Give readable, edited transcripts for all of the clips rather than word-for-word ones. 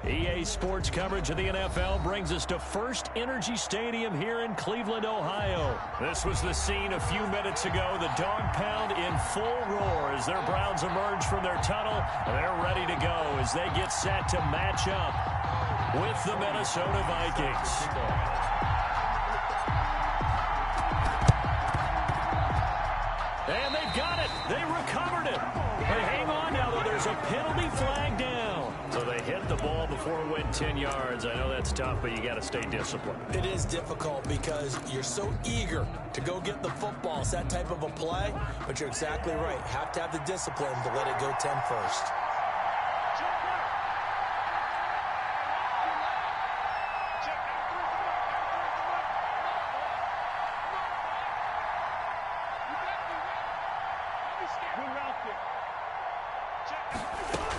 EA Sports coverage of the NFL brings us to First Energy Stadium here in Cleveland, Ohio. This was the scene a few minutes ago. The dog pound in full roar as their Browns emerge from their tunnel. They're ready to go as they get set to match up with the Minnesota Vikings. And they've got it. They recovered it. But hang on now, though. There's a penalty flag down. So they hit the ball before it went 10 yards. I know that's tough, but you got to stay disciplined. It is difficult because you're so eager to go get the football. It's that type of a play, but you're exactly right. Have to have the discipline to let it go 10 first.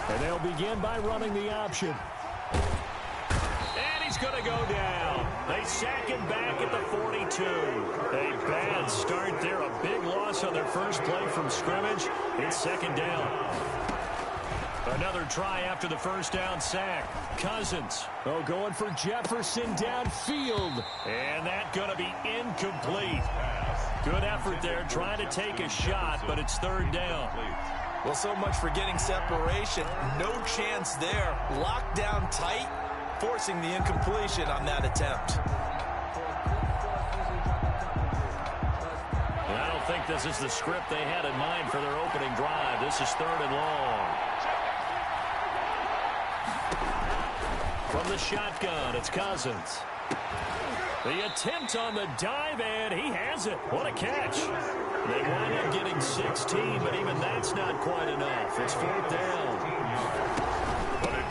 And they'll begin by running the option. And he's going to go down. They sack him back at the 42. A bad start there. A big loss on their first play from scrimmage. It's second down. Another try after the first down sack. Cousins. Oh, going for Jefferson downfield. And that's going to be incomplete. Good effort there trying to take a shot, but it's third down. Well, so much for getting separation. No chance there. Locked down tight, forcing the incompletion on that attempt. I don't think this is the script they had in mind for their opening drive. This is third and long. From the shotgun, it's Cousins. The attempt on the dive, and he has it. What a catch. They wind up getting 16, but even that's not quite enough. It's fourth down.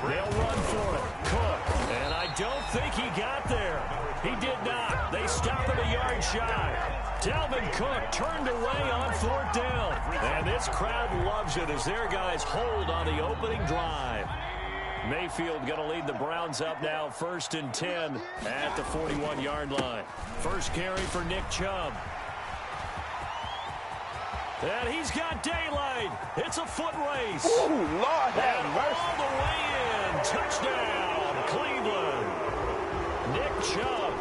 They'll run for it. Cook. And I don't think he got there. He did not. They stop him a yard shy. Dalvin Cook turned away on fourth down. And this crowd loves it as their guys hold on the opening drive. Mayfield going to lead the Browns up now, 1st and 10 at the 41-yard line. First carry for Nick Chubb. And he's got daylight. It's a foot race. Ooh, Lord have mercy. All the way in. Touchdown, Cleveland. Nick Chubb,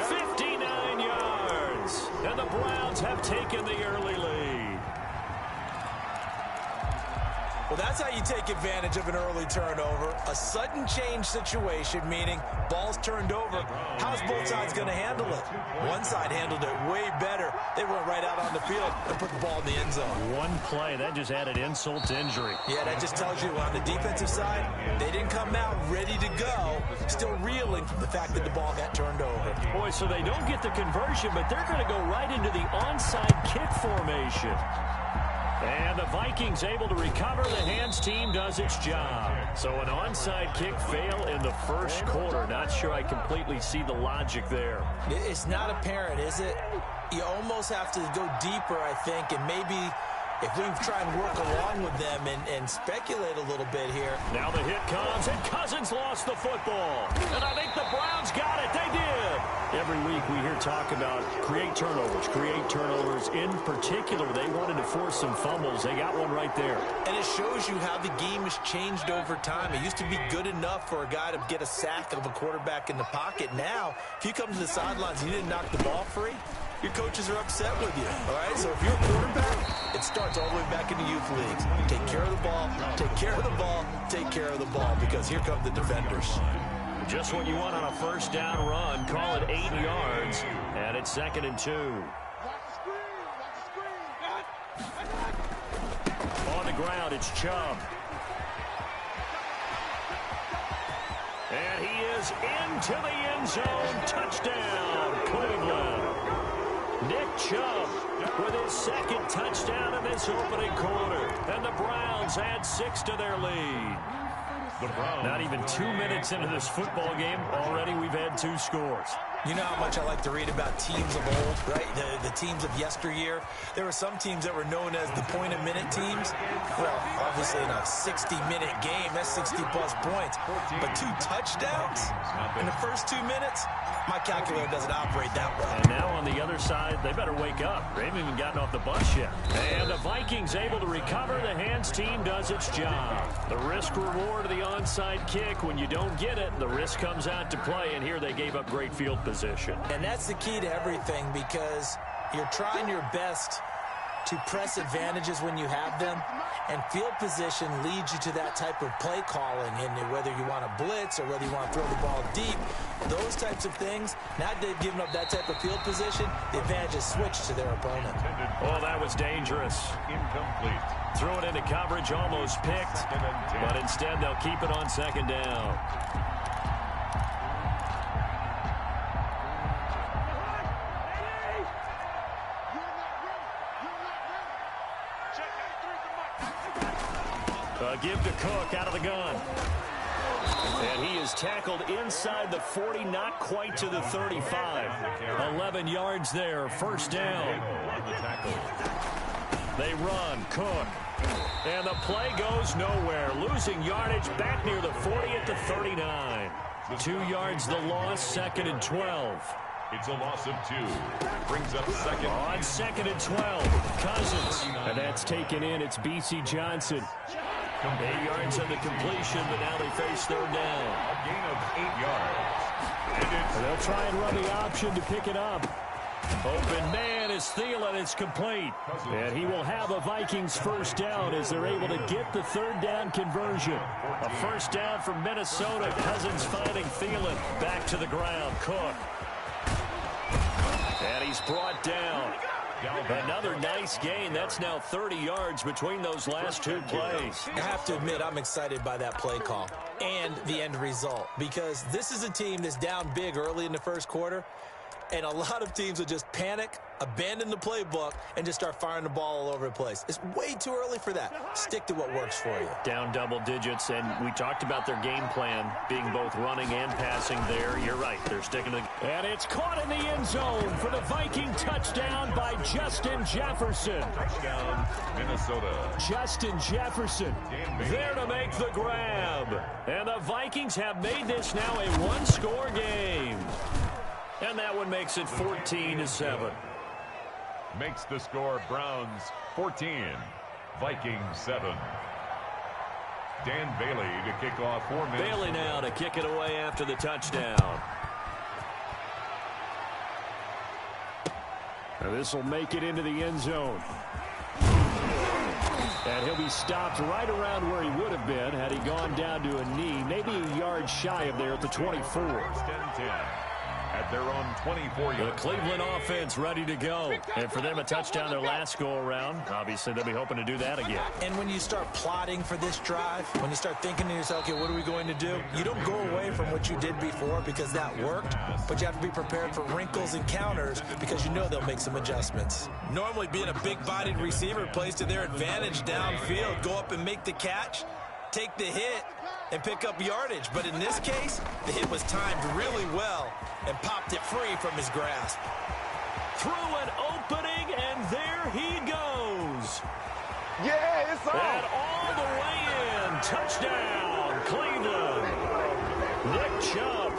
59 yards. And the Browns have taken the early lead. Well, that's how you take advantage of an early turnover. A sudden change situation, meaning ball's turned over. How's both sides going to handle it? One side handled it way better. They went right out on the field and put the ball in the end zone. One play, that just added insult to injury. Yeah, that just tells you on the defensive side, they didn't come out ready to go, still reeling from the fact that the ball got turned over. Boy, so they don't get the conversion, but they're going to go right into the onside kick formation. And the Vikings able to recover. The hands team does its job. So an onside kick fail in the first quarter. Not sure I completely see the logic there. It's not apparent, is it? You almost have to go deeper, I think, and maybe if we try and work along with them and speculate a little bit here. Now the hit comes, and Cousins lost the football. And I think the Browns got it. They did. Every week we hear talk about create turnovers. In particular, they wanted to force some fumbles. They got one right there. And it shows you how the game has changed over time. It used to be good enough for a guy to get a sack of a quarterback in the pocket. Now, if you come to the sidelines and you didn't knock the ball free, your coaches are upset with you, all right? So if you're a quarterback, it starts all the way back in the youth leagues. Take care of the ball, take care of the ball, take care of the ball, because here come the defenders. Just what you want on a first down run. Call it 8 yards, and it's 2nd and 2. On the ground, it's Chubb. And he is into the end zone. Touchdown, Cleveland. Nick Chubb with his second touchdown in this opening quarter. And the Browns add 6 to their lead. Not even 2 minutes into this football game, already we've had 2 scores. You know how much I like to read about teams of old, right? The teams of yesteryear. There were some teams that were known as the point-a-minute teams. Well, obviously in a 60-minute game, that's 60-plus points. But 2 touchdowns in the first 2 minutes? My calculator doesn't operate that well. And now on the other side, they better wake up. They haven't even gotten off the bus yet. And the Vikings able to recover. The hands team does its job. The risk-reward of the onside kick. When you don't get it, the risk comes out to play. And here they gave up great field position. And that's the key to everything, because you're trying your best to press advantages when you have them, and field position leads you to that type of play calling. And whether you want to blitz or whether you want to throw the ball deep, those types of things, now that they've given up that type of field position, the advantage is switched to their opponent. Oh, that was dangerous. Incomplete. Throw it into coverage, almost picked, but instead they'll keep it on second down. Give to Cook out of the gun. And he is tackled inside the 40, not quite to the 35. 11 yards there, first down. They run, Cook. And the play goes nowhere. Losing yardage back near the 40 at the 39. 2 yards the loss, 2nd and 12. It's a loss of 2. Brings up second. On 2nd and 12, Cousins. And that's taken in. It's B.C. Johnson. 8 yards on the completion, but now they face third down. A gain of 8 yards. And they'll try and run the option to pick it up. Open man is Thielen. It's complete. And he will have a Vikings first down as they're able to get the third down conversion. A first down from Minnesota. Cousins finding Thielen back to the ground. Cook. And he's brought down. Another nice gain. That's now 30 yards between those last 2 plays. I have to admit, I'm excited by that play call and the end result, because this is a team that's down big early in the first quarter, and a lot of teams will just panic, abandon the playbook, and just start firing the ball all over the place. It's way too early for that. Stick to what works for you. Down double digits, and we talked about their game plan being both running and passing there. You're right. They're sticking to the... And it's caught in the end zone for the Viking touchdown by Justin Jefferson. Touchdown, Minnesota. Justin Jefferson there to make the grab. And the Vikings have made this now a one-score game. And that one makes it 14-7. Makes the score Browns 14, Vikings 7. Dan Bailey to kick off 4 minutes. Bailey now to kick it away after the touchdown. This will make it into the end zone. And he'll be stopped right around where he would have been had he gone down to a knee, maybe a yard shy of there at the 24. First and 10. At their own 24 The yards. Cleveland offense ready to go. And for them, a touchdown their last go-around. Obviously, they'll be hoping to do that again. And when you start plotting for this drive, when you start thinking to yourself, okay, what are we going to do? You don't go away from what you did before because that worked, but you have to be prepared for wrinkles and counters because you know they'll make some adjustments. Normally, being a big-bodied receiver plays to their advantage downfield. Go up and make the catch, take the hit, and pick up yardage. But in this case, the hit was timed really well and popped it free from his grasp. Through an opening, and there he goes. Yeah, it's on. And all the way in. Touchdown, Cleveland. Nick Chubb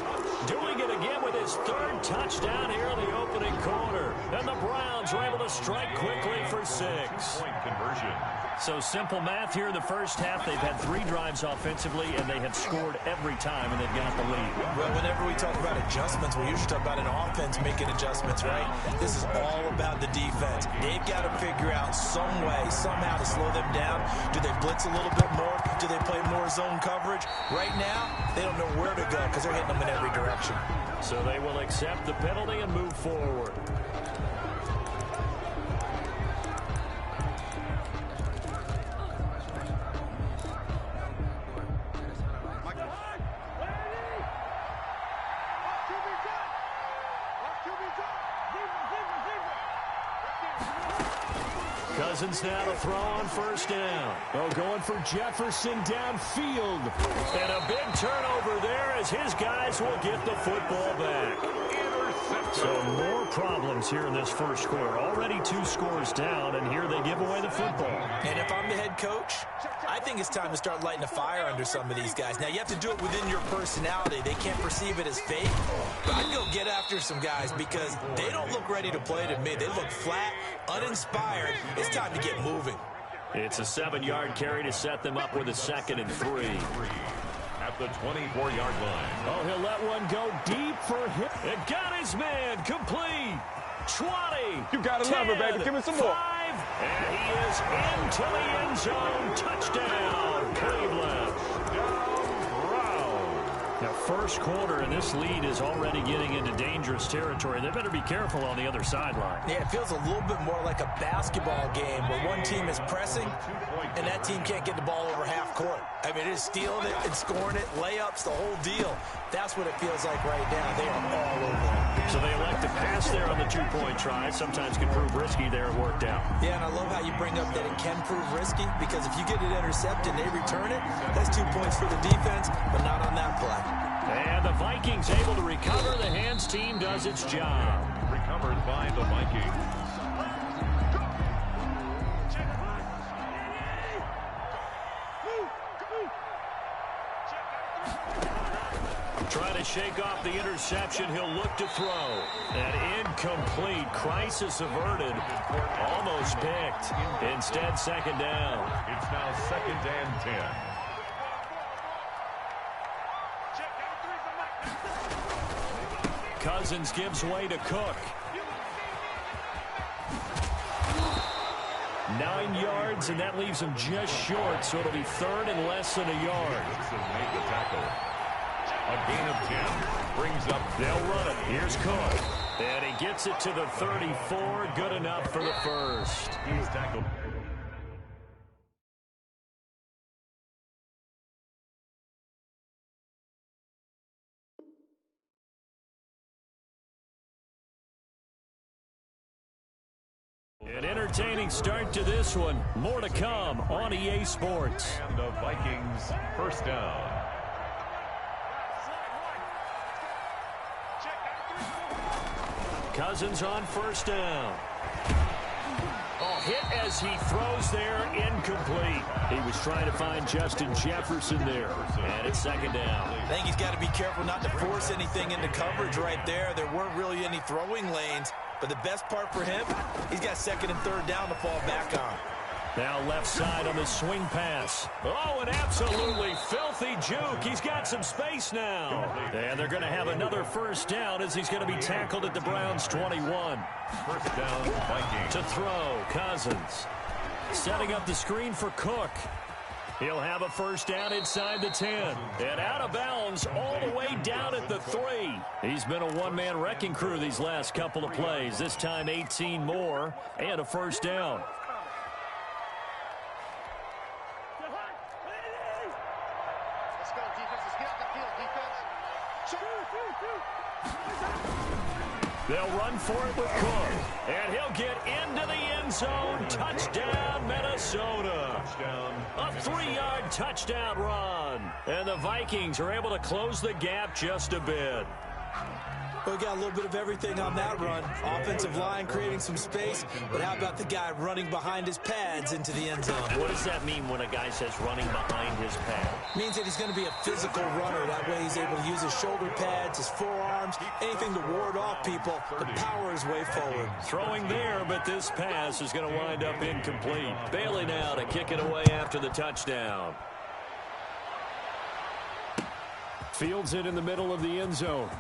doing it again with his third touchdown here in the opening quarter. And the Browns were able to strike quickly for 6. Point conversion. So simple math here in the first half. They've had 3 drives offensively, and they have scored every time, and they've got the lead. Well, whenever we talk about adjustments, we usually talk about an offense making adjustments, right? This is all about the defense. They've got to figure out some way, somehow to slow them down. Do they blitz a little bit more? Do they play more zone coverage? Right now, they don't know where to go because they're hitting them in every direction. So they will accept the penalty and move forward. Cousins now to throw on first down. Oh, going for Jefferson downfield. And a big turnover there as his guys will get the football back. So more problems here in this first quarter. Already 2 scores down, and here they give away the football. And if I'm the head coach, I think it's time to start lighting a fire under some of these guys. Now, you have to do it within your personality. They can't perceive it as fake. But I'd go get after some guys because they don't look ready to play to me. They look flat, uninspired. It's time to get moving. It's a 7-yard carry to set them up with a 2nd and 3. At the 24-yard line. Oh, he'll let one go deep for him. It got his man complete. 20. You gotta 10, love her, baby. Give me some more. 5, and he is into the end zone. Touchdown, Cleveland. Now, first quarter, and this lead is already getting into dangerous territory. They better be careful on the other sideline. Yeah, it feels a little bit more like a basketball game where one team is pressing and that team can't get the ball over half court. I mean, it is stealing it and scoring it, layups, the whole deal. That's what it feels like right now. They are all over it. So they elect to pass there on the 2-point try. Sometimes can prove risky there. It worked out. Yeah, and I love how you bring up that it can prove risky because if you get it intercepted and they return it, that's 2 points for the defense, but not on that play. And the Vikings able to recover. The hands team does its job. Recovered by the Vikings. Trying to shake off the interception. He'll look to throw. And incomplete. Crisis averted. Almost picked. Instead, 2nd down. It's now 2nd and 10. Cousins gives way to Cook. 9 yards, and that leaves him just short, so it'll be 3rd and less than a yard. Made the tackle. A gain of 10 brings up. They'll run it. Here's Cook. And he gets it to the 34. Good enough for the first. He's tackled. An entertaining start to this one. More to come on EA Sports. And the Vikings first down. Cousins on first down. Oh, hit as he throws there, incomplete. He was trying to find Justin Jefferson there. And it's 2nd down. I think he's got to be careful not to force anything into coverage right there. There weren't really any throwing lanes. But the best part for him, he's got 2nd and 3rd down to fall back on. Now left side on the swing pass. Oh, an absolutely filthy juke. He's got some space now. And they're going to have another first down as he's going to be tackled at the Browns' 21. First down, Vikings. To throw, Cousins. Setting up the screen for Cook. He'll have a first down inside the 10. And out of bounds all the way down at the 3. He's been a one-man wrecking crew these last couple of plays. This time 18 more and a first down. Let's go, defense. Let's get out the field, defense. They'll run for it with Cook. And he'll get into the end zone. Touchdown, Minnesota. Touchdown. A 3-yard touchdown run. And the Vikings are able to close the gap just a bit. We got a little bit of everything on that run. Offensive line creating some space, but how about the guy running behind his pads into the end zone? What does that mean when a guy says running behind his pad? Means that he's going to be a physical runner. That way he's able to use his shoulder pads, his forearms, anything to ward off people, to power his way forward. Throwing there, but this pass is going to wind up incomplete. Bailey now to kick it away after the touchdown. Fields it in the middle of the end zone.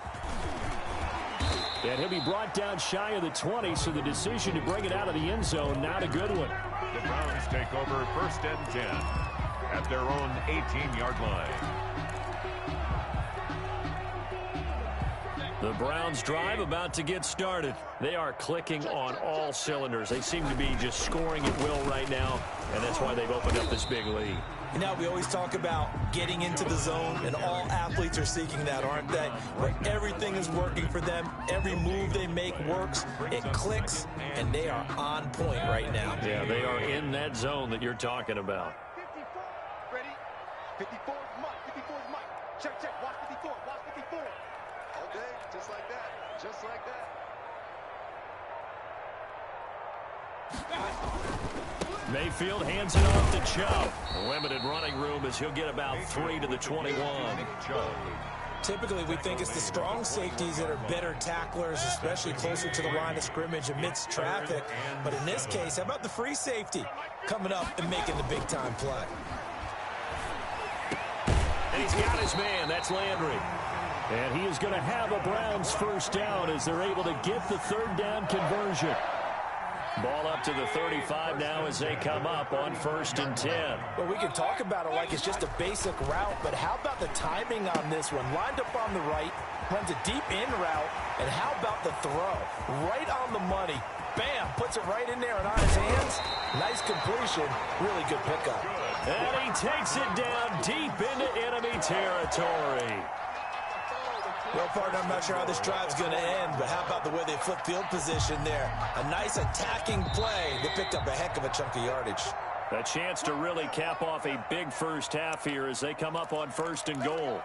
And he'll be brought down shy of the 20, so the decision to bring it out of the end zone, not a good one. The Browns take over 1st and 10 at their own 18-yard line. The Browns drive about to get started. They are clicking on all cylinders. They seem to be just scoring at will right now, and that's why they've opened up this big lead. You know, we always talk about getting into the zone, and all athletes are seeking that, aren't they? Where everything is working for them, every move they make works, it clicks, and they are on point right now. Yeah, they are in that zone that you're talking about. 54. Ready? 54 is Mike. 54 is Mike. Check, check. Watch 54. Watch 54. All day, just like that. Just like that. Mayfield hands it off to Chubb. Limited running room as he'll get about 3 to the 21. Typically, we think it's the strong safeties that are better tacklers, especially closer to the line of scrimmage amidst traffic. But in this case, how about the free safety coming up and making the big-time play? And he's got his man. That's Landry. And he is going to have a Browns first down as they're able to get the third down conversion. Ball up to the 35 now as they come up on 1st and 10. Well, we can talk about it like it's just a basic route, but how about the timing on this one? Lined up on the right, runs a deep in route, and how about the throw? Right on the money. Bam, puts it right in there and on his hands. Nice completion, really good pickup. And he takes it down deep into enemy territory. Well, partner, I'm not sure how this drive's going to end, but how about the way they flip field position there? A nice attacking play. They picked up a heck of a chunk of yardage. A chance to really cap off a big first half here as they come up on 1st and goal.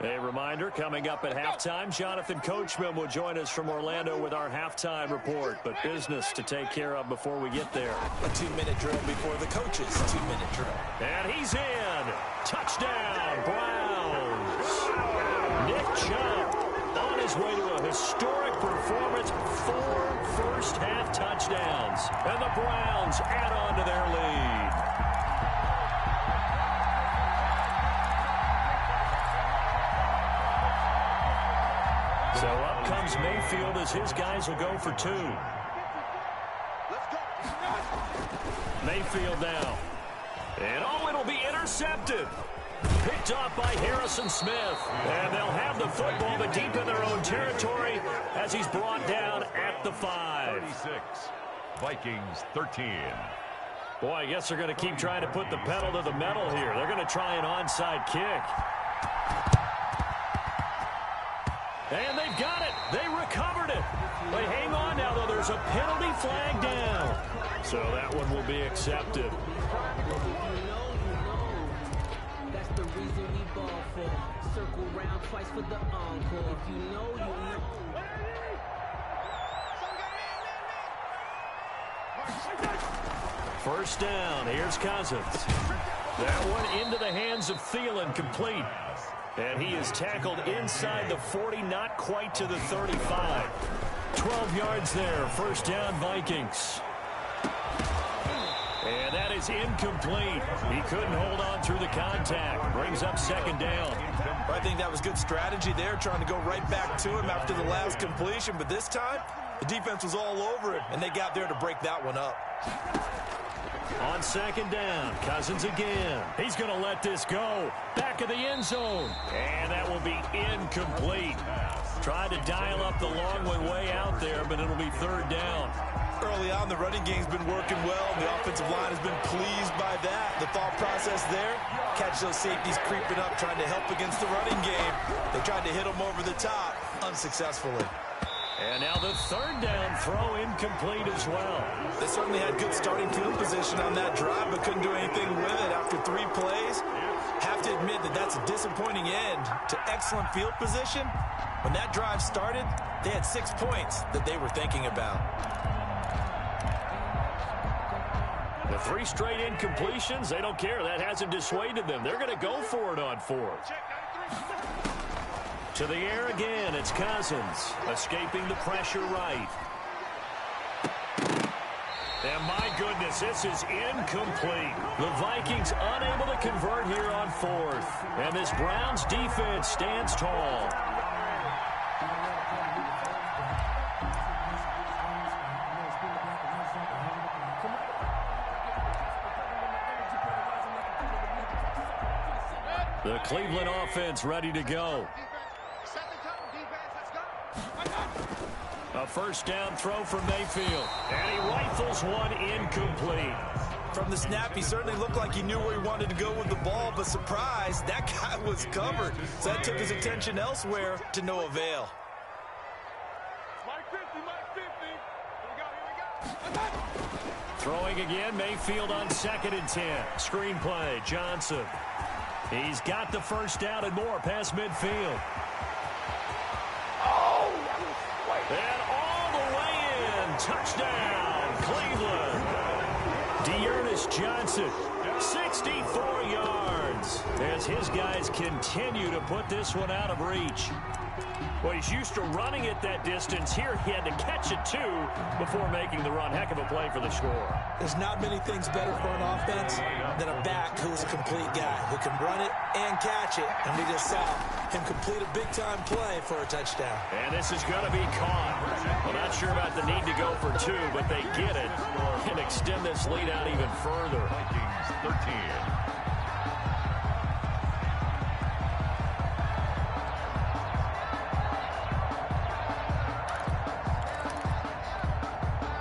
A reminder, coming up at halftime, Jonathan Coachman will join us from Orlando with our halftime report. But business to take care of before we get there. A 2-minute drill before the coaches' 2-minute drill. And he's in. Touchdown, Browns. Nick Chubb on his way to a historic performance. 4 first-half touchdowns. And the Browns add on to their lead. So up comes Mayfield as his guys will go for 2. Mayfield now. And it'll be intercepted. Picked off by Harrison Smith. And they'll have the football, but deep in their own territory as he's brought down at the 5. 36. Vikings 13. Boy, I guess they're going to keep trying to put the pedal to the metal here. They're going to try an onside kick. And they've got it. They recovered it. They hang on now, though. There's a penalty flag down. So that one will be accepted. That's the reason we ball for. Circle round twice for the encore. If you know, you know. First down. Here's Cousins. That one into the hands of Thielen, complete. And he is tackled inside the 40, not quite to the 35. 12 yards there. First down, Vikings. And that is incomplete. He couldn't hold on through the contact. Brings up 2nd down. I think that was good strategy there, trying to go right back to him after the last completion. But this time, the defense was all over him, and they got there to break that one up. On 2nd down, Cousins again. He's going to let this go. Back of the end zone. And that will be incomplete. Tried to dial up the long way out there, but it'll be 3rd down. Early on, the running game's been working well. The offensive line has been pleased by that. The thought process there, catch those safeties creeping up, trying to help against the running game. They tried to hit them over the top, unsuccessfully. And now the 3rd down throw incomplete as well. They certainly had good starting field position on that drive, but couldn't do anything with it after 3 plays. Have to admit that that's a disappointing end to excellent field position. When that drive started, they had 6 points that they were thinking about. The 3 straight incompletions, they don't care. That hasn't dissuaded them. They're going to go for it on 4th. To the air again, it's Cousins, escaping the pressure right. And my goodness, this is incomplete. The Vikings unable to convert here on 4th. And this Browns defense stands tall. The Cleveland offense ready to go. A first down throw from Mayfield. And he rifles one incomplete. From the snap, he certainly looked like he knew where he wanted to go with the ball, but surprise, that guy was covered. So that took his attention elsewhere to no avail. Throwing again, Mayfield on 2nd and 10. Screenplay, Johnson. He's got the first down and more past midfield. And all the way in. Touchdown, Cleveland. Dearness Johnson, 64 yards. As his guys continue to put this one out of reach. Well, he's used to running it that distance. Here he had to catch it, too, before making the run. Heck of a play for the score. There's not many things better for an offense than a back who's a complete guy, who can run it and catch it. And we just saw him complete a big-time play for a touchdown. And this is going to be caught. Well, not sure about the need to go for 2, but they get it and extend this lead out even further. Vikings 13.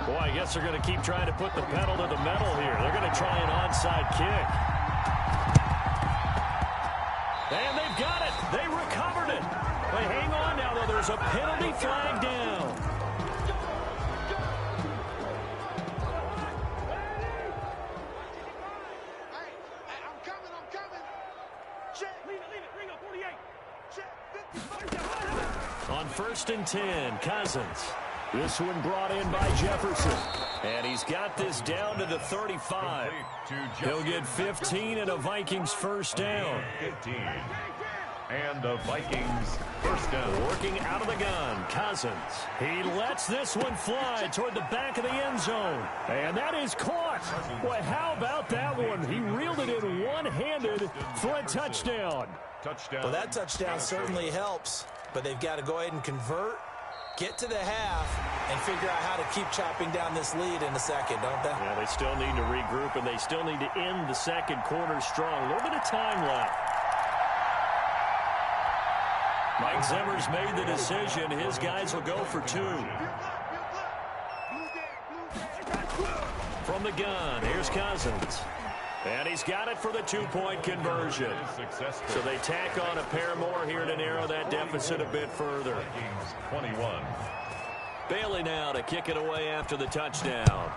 Boy, I guess they're going to keep trying to put the pedal to the metal here. They're going to try an onside kick. And they've got it. They recovered it. But hang on now, though. There's a penalty flag down. I'm coming. Check. Leave it. Ring up 48. Check. On 1st and 10, Cousins. This one brought in by Jefferson. And he's got this down to the 35. He'll get 15 and a Vikings first down. 15. And the Vikings first down. Working out of the gun, Cousins. He lets this one fly toward the back of the end zone. And that is caught. Boy, how about that one? He reeled it in one-handed for a touchdown. Well, that touchdown certainly helps. But they've got to go ahead and convert, get to the half, and figure out how to keep chopping down this lead in the second, don't they? Yeah, they still need to regroup, and they still need to end the second quarter strong. A little bit of time left. Mike Zimmer's made the decision. His guys will go for 2. From the gun, here's Cousins. And he's got it for the 2-point conversion. So they tack on a pair more here to narrow that deficit a bit further. 21. Bailey now to kick it away after the touchdown.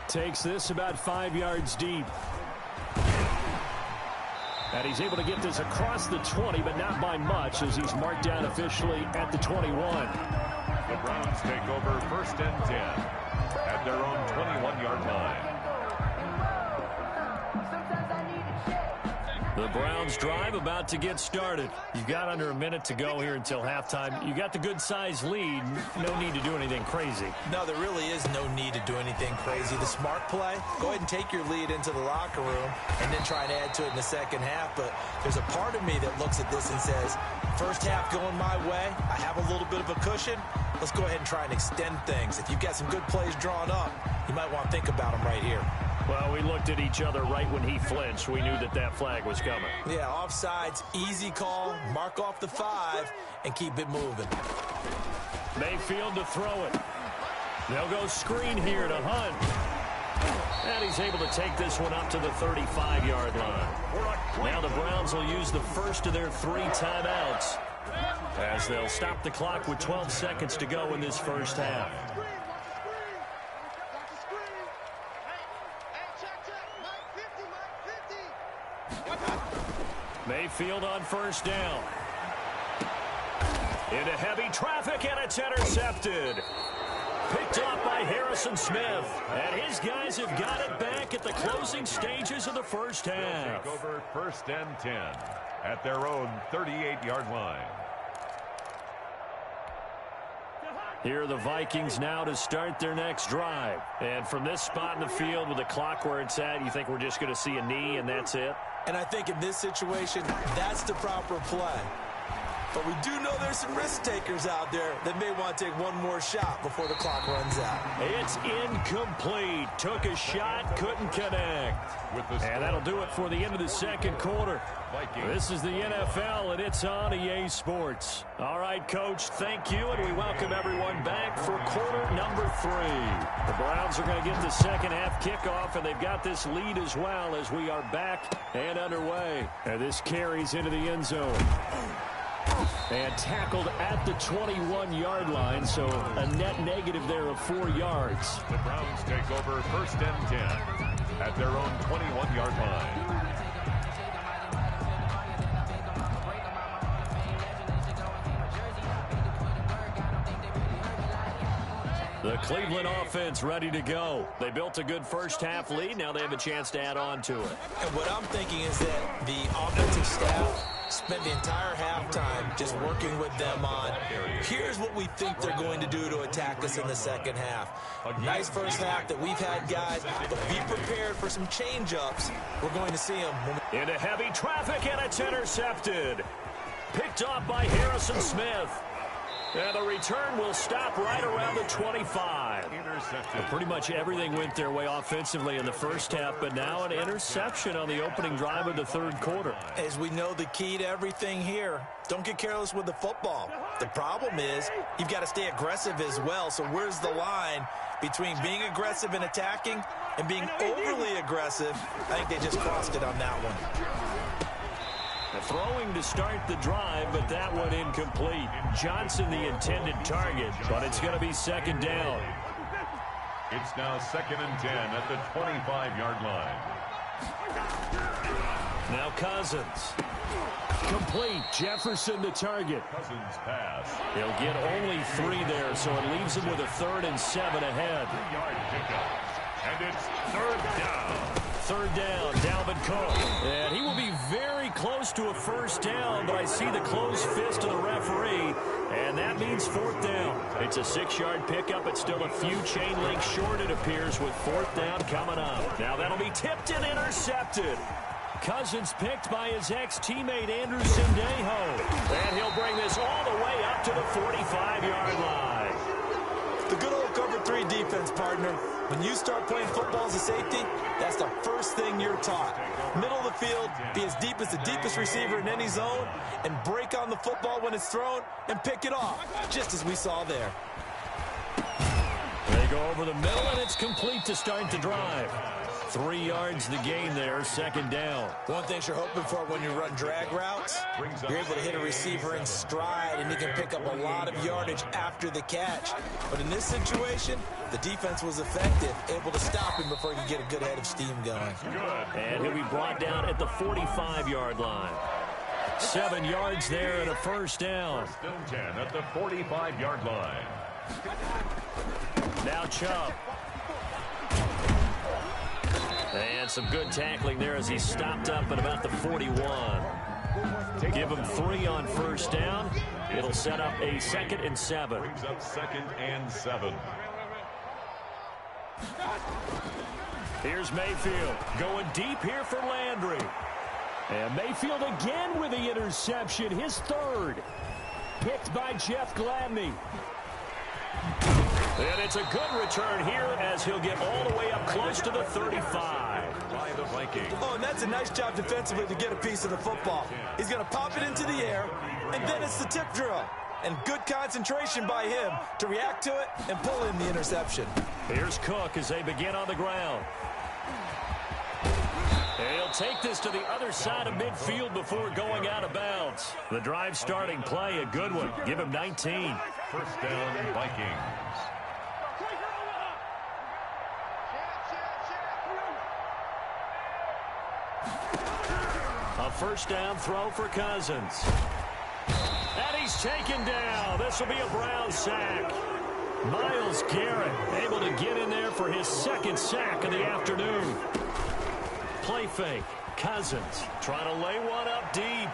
Takes this about 5 yards deep. And he's able to get this across the 20, but not by much, as he's marked down officially at the 21. The Browns take over 1st and 10 at their own 21-yard line. The Browns drive about to get started. You've got under a minute to go here until halftime. You got the good-sized lead. No need to do anything crazy. No, there really is no need to do anything crazy. The smart play, go ahead and take your lead into the locker room and then try and add to it in the second half. But there's a part of me that looks at this and says, first half going my way, I have a little bit of a cushion. Let's go ahead and try and extend things. If you've got some good plays drawn up, you might want to think about them right here. Well, we looked at each other right when he flinched. We knew that that flag was coming. Yeah, offsides, easy call, mark off the 5, and keep it moving. Mayfield to throw it. They'll go screen here to Hunt. And he's able to take this one up to the 35-yard line. Now the Browns will use the first of their 3 timeouts, as they'll stop the clock with 12 seconds to go in this first half. Mayfield on first down. Into heavy traffic, and it's intercepted. Picked off by Harrison Smith. And his guys have got it back at the closing stages of the first half. Take over 1st and 10 at their own 38-yard line. Here are the Vikings now to start their next drive. And from this spot in the field with the clock where it's at, you think we're just going to see a knee and that's it? And I think in this situation, that's the proper play. But we do know there's some risk takers out there that may want to take one more shot before the clock runs out. It's incomplete. Took a shot, couldn't connect. And that'll do it for the end of the second quarter. This is the NFL, and it's on EA Sports. All right, Coach, thank you, and we welcome everyone back for quarter number 3. The Browns are going to get the second half kickoff, and they've got this lead as well as we are back and underway. And this carries into the end zone. And tackled at the 21-yard line, so a net negative there of 4 yards. The Browns take over 1st and 10 at their own 21-yard line. The Cleveland offense ready to go. They built a good first-half lead. Now they have a chance to add on to it. And what I'm thinking is that the offensive staff spent the entire halftime just working with them on, here's what we think they're going to do to attack us in the second half. Nice first half that we've had, guys, but be prepared for some change-ups. We're going to see them. Into heavy traffic, and it's intercepted. Picked off by Harrison Smith. And the return will stop right around the 25. Pretty much everything went their way offensively in the first half, but now an interception on the opening drive of the third quarter. As we know, the key to everything here, don't get careless with the football. The problem is you've got to stay aggressive as well. So where's the line between being aggressive and attacking and being overly aggressive? I think they just crossed it on that one. Throwing to start the drive, but that one incomplete. Johnson the intended target, but it's going to be second down. It's now 2nd and 10 at the 25-yard line. Now Cousins. Complete. Jefferson the target. Cousins pass. He'll get only 3 there, so it leaves him with a 3rd and 7 ahead. 3-yard pickup. And it's 3rd down. 3rd down, Dalvin Cook. And he will be very close to a first down, but I see the closed fist of the referee, and that means 4th down. It's a 6-yard pickup. It's still a few chain links short, it appears, with 4th down coming up. Now that'll be tipped and intercepted. Cousins picked by his ex-teammate Andrew Sendejo. And he'll bring this all the way up to the 45-yard line. The good old cover 3 defense, partner. When you start playing football as a safety, that's the first thing you're taught. Middle of the field, be as deep as the deepest receiver in any zone, and break on the football when it's thrown and pick it off, just as we saw there. They go over the middle, and it's complete to start the drive. 3 yards the gain there, 2nd down. One thing you're hoping for when you run drag routes, you're able to hit a receiver in stride, and you can pick up a lot of yardage after the catch. But in this situation, the defense was effective, able to stop him before he could get a good head of steam going. And he'll be brought down at the 45-yard line. 7 yards there and a first down. 1st and 10 at the 45-yard line. Now Chubb. And some good tackling there as he stopped up at about the 41. Give him 3 on first down. It'll set up a 2nd and 7. Brings up 2nd and 7. Here's Mayfield going deep here for Landry. And Mayfield again with the interception, his 3rd. Picked by Jeff Gladney. And it's a good return here as he'll get all the way up close to the 35. By the Vikings. Oh, and that's a nice job defensively to get a piece of the football. He's going to pop it into the air, and then it's the tip drill. And good concentration by him to react to it and pull in the interception. Here's Cook as they begin on the ground. And he'll take this to the other side of midfield before going out of bounds. The drive starting play, a good one. Give him 19. 1st down, Vikings. A first down throw for Cousins. And he's taken down. This will be a Brown sack. Myles Garrett able to get in there for his 2nd sack of the afternoon. Play fake. Cousins trying to lay one up deep.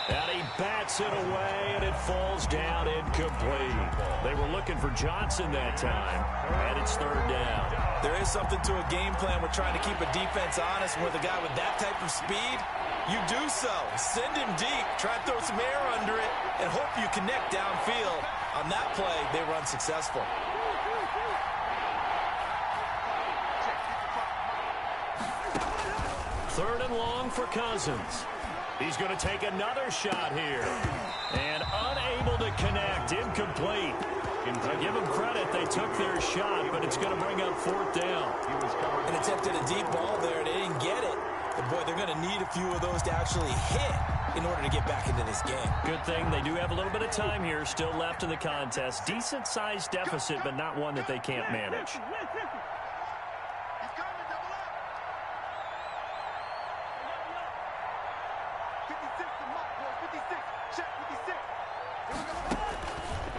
And he bats it away, and it falls down incomplete. They were looking for Johnson that time, and it's 3rd down. There is something to a game plan. We're trying to keep a defense honest. With a guy with that type of speed, you do so. Send him deep. Try to throw some air under it and hope you connect downfield. On that play, they were unsuccessful. Third and long for Cousins. He's going to take another shot here. And unable to connect. Incomplete. I give them credit. They took their shot, but it's going to bring up 4th down. And attempted a deep ball there. They didn't get it. But, boy, they're going to need a few of those to actually hit in order to get back into this game. Good thing they do have a little bit of time here still left in the contest. Decent-sized deficit, but not one that they can't manage.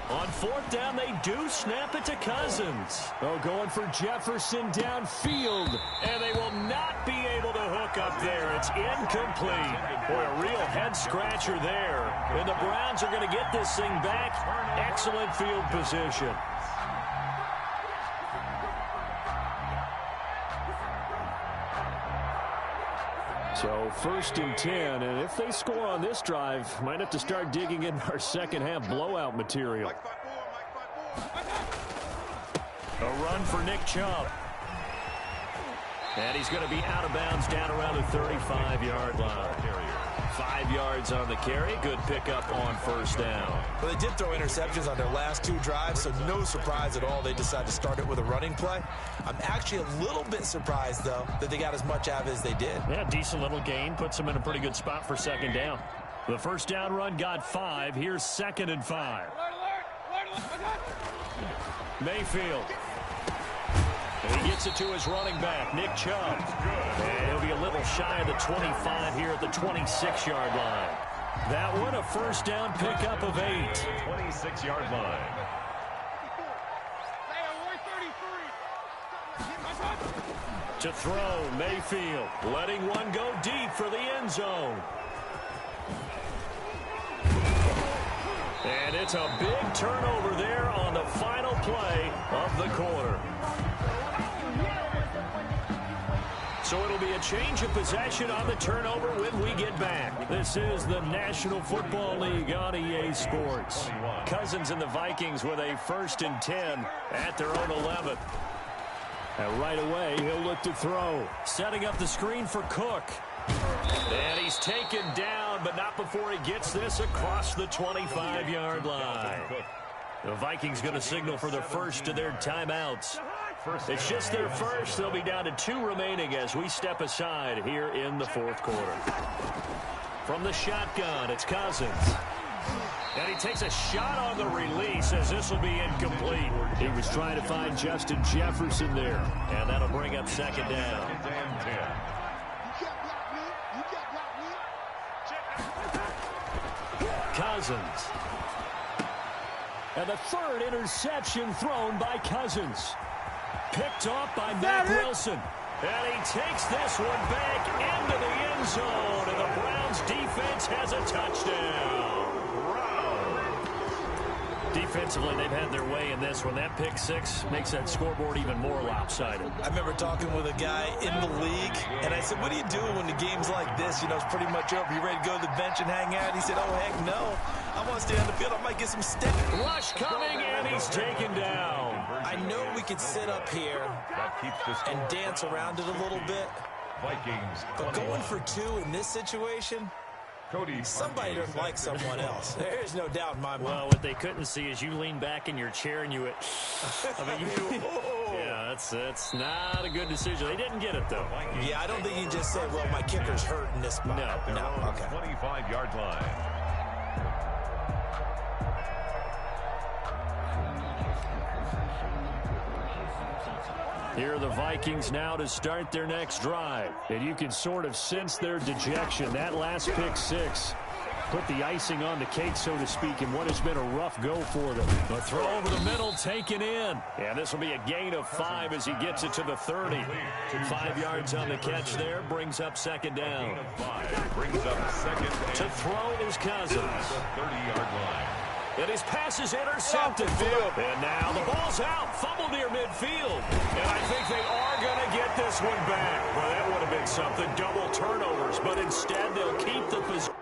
On fourth down, they do snap it to Cousins. Oh, going for Jefferson downfield. And they will not be able to hook up there. It's incomplete. Boy, a real head-scratcher there. And the Browns are going to get this thing back. Excellent field position. So 1st and 10, and if they score on this drive, might have to start digging in our second-half blowout material. A run for Nick Chubb. And he's going to be out of bounds down around the 35-yard line. 5 yards on the carry. Good pickup on 1st down. Well, they did throw interceptions on their last 2 drives, so no surprise at all they decided to start it with a running play. I'm actually a little bit surprised, though, that they got as much out of it as they did. Yeah, decent little gain. Puts them in a pretty good spot for 2nd down. The 1st down run got 5. Here's 2nd and 5. Mayfield. And he gets it to his running back, Nick Chubb. And he'll be a little shy of the 25 here at the 26-yard line. That one a 1st down pickup of 8. 26-yard line. To throw, Mayfield. Letting one go deep for the end zone. And it's a big turnover there on the final play of the quarter. So it'll be a change of possession on the turnover when we get back. This is the National Football League on EA Sports. Cousins and the Vikings with a 1st and 10 at their own 11. And right away, he'll look to throw. Setting up the screen for Cook. And he's taken down, but not before he gets this across the 25-yard line. The Vikings going to signal for the first of their timeouts. It's just their first. They'll be down to 2 remaining as we step aside here in the 4th quarter. From the shotgun, it's Cousins. And he takes a shot on the release as this will be incomplete. He was trying to find Justin Jefferson there. And that'll bring up 2nd down. Cousins. And the 3rd interception thrown by Cousins. Picked off by Matt Wilson. And he takes this one back into the end zone. And the Browns defense has a touchdown. Defensively, they've had their way in this one. That pick 6 makes that scoreboard even more lopsided. I remember talking with a guy in the league, and I said, what do you do when the game's like this? You know, it's pretty much over. You ready to go to the bench and hang out? He said, oh, heck no. I want to stay on the field. I might get some steps. Rush coming, and he's taken down. I know we could sit up here and dance around it a little bit. Vikings, but going for 2 in this situation, somebody doesn't like someone else. There's no doubt in my mind. Well, what they couldn't see is you lean back in your chair and you went, yeah, that's not a good decision. They didn't get it, though. Yeah, I don't think you can just say, well, my kicker's hurt in this spot. No, okay. 25-yard line. Here are the Vikings now to start their next drive. And you can sort of sense their dejection. That last pick 6 put the icing on the cake, so to speak, in what has been a rough go for them. A throw over the middle taken in. And this will be a gain of 5 as he gets it to the 30. 5 yards on the catch there, brings up 2nd down. Brings up 2nd. To throw is Cousins. 30-yard line. And his pass is intercepted. And now the ball's out. Fumble near midfield. And I think they are going to get this one back. Well, that would have been something. Double turnovers. But instead, they'll keep the position.